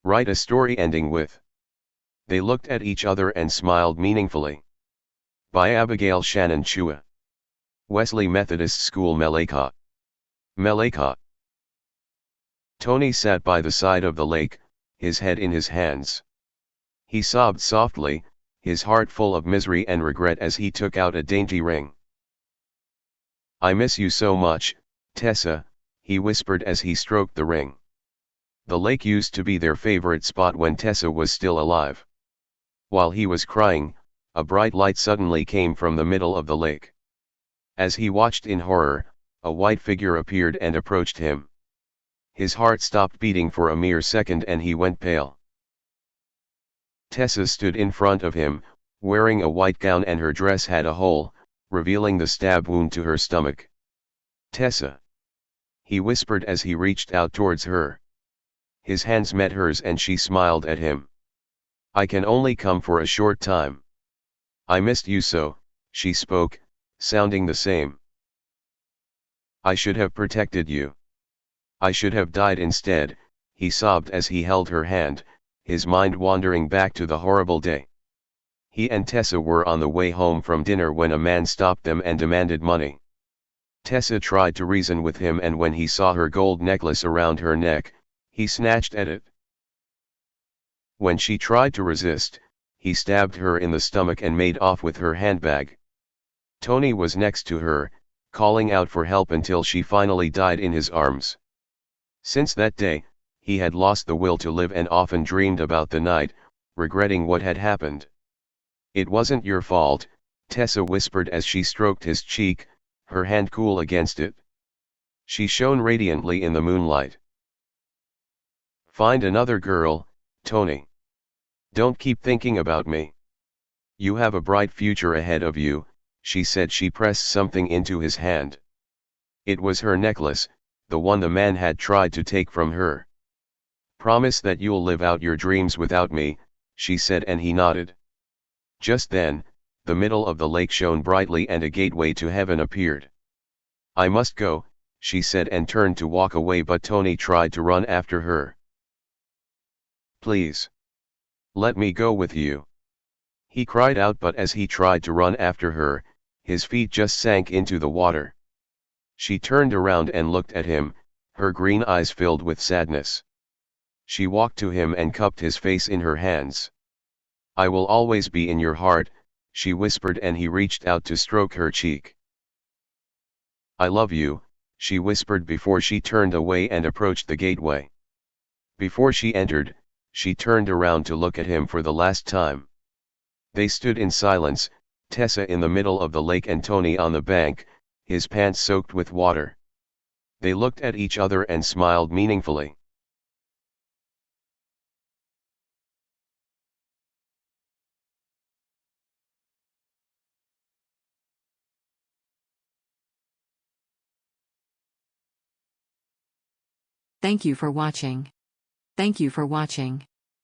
Write a story ending with. They looked at each other and smiled meaningfully. By Abigail Shannon Chua. Wesley Methodist School, Melaka. Melaka. Tony sat by the side of the lake, his head in his hands. He sobbed softly, his heart full of misery and regret as he took out a dainty ring. "I miss you so much, Tessa," he whispered as he stroked the ring. The lake used to be their favorite spot when Tessa was still alive. While he was crying, a bright light suddenly came from the middle of the lake. As he watched in horror, a white figure appeared and approached him. His heart stopped beating for a mere second and he went pale. Tessa stood in front of him, wearing a white gown and her dress had a hole, revealing the stab wound to her stomach. "Tessa," he whispered as he reached out towards her. His hands met hers and she smiled at him. "I can only come for a short time. I missed you so," she spoke, sounding the same. "I should have protected you. I should have died instead," he sobbed as he held her hand, his mind wandering back to the horrible day. He and Tessa were on the way home from dinner when a man stopped them and demanded money. Tessa tried to reason with him, and when he saw her gold necklace around her neck, he snatched at it. When she tried to resist, he stabbed her in the stomach and made off with her handbag. Tony was next to her, calling out for help until she finally died in his arms. Since that day, he had lost the will to live and often dreamed about the night, regretting what had happened. "It wasn't your fault," Tessa whispered as she stroked his cheek, her hand cool against it. She shone radiantly in the moonlight. "Find another girl, Tony. Don't keep thinking about me. You have a bright future ahead of you," she said. She pressed something into his hand. It was her necklace, the one the man had tried to take from her. "Promise that you'll live out your dreams without me," she said, and he nodded. Just then, the middle of the lake shone brightly and a gateway to heaven appeared. "I must go," she said and turned to walk away, but Tony tried to run after her. "Please. Let me go with you," he cried out, but as he tried to run after her, his feet just sank into the water. She turned around and looked at him, her green eyes filled with sadness. She walked to him and cupped his face in her hands. "I will always be in your heart," she whispered, and he reached out to stroke her cheek. "I love you," she whispered before she turned away and approached the gateway. Before she entered, she turned around to look at him for the last time. They stood in silence, Tessa in the middle of the lake and Tony on the bank, his pants soaked with water. They looked at each other and smiled meaningfully. Thank you for watching. Thank you for watching.